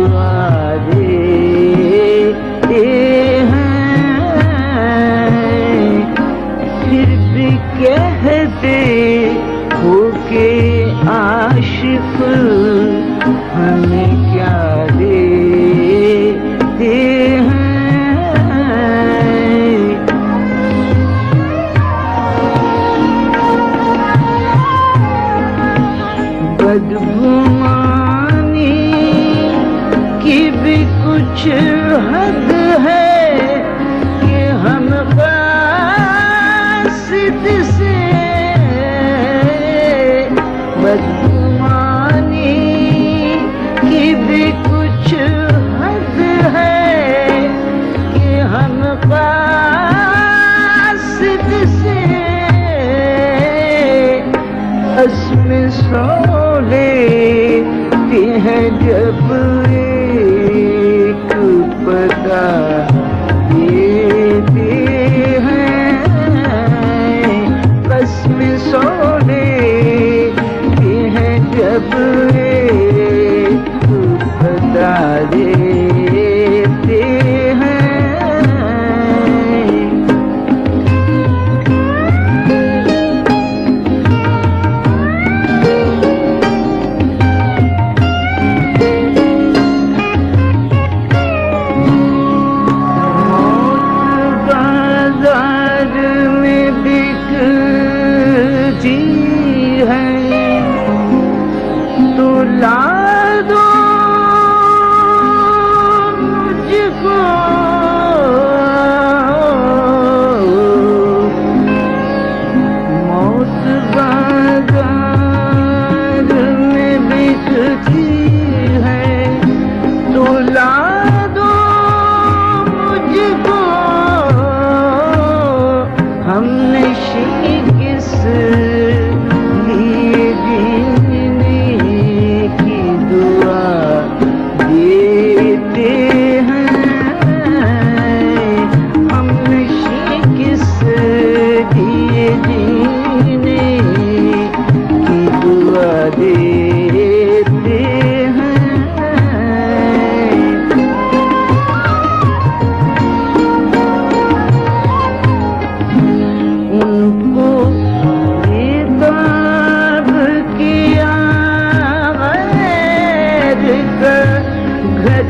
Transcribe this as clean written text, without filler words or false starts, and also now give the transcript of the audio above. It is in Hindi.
दुआ देते हैं, फिर भी कहते हो के आशिक हमें क्या देते हैं। बदगुमानी की भी कुछ हद है कि हम कासिद से, बदगुमानी की भी कुछ हद है कि हम कासिद से असमें सो लेते हैं जब एक पता देते हैं, असमें सो लेते हैं जब एक पता देते हैं। ला दो मुझको मौत बाजार में बिकती है, तो ला दो मुझको, हमने किस लिए जीने की दुआ देते हैं, हमने किस लिए जीने की दुआ देते हैं। उनको बेताब किया गैर का घर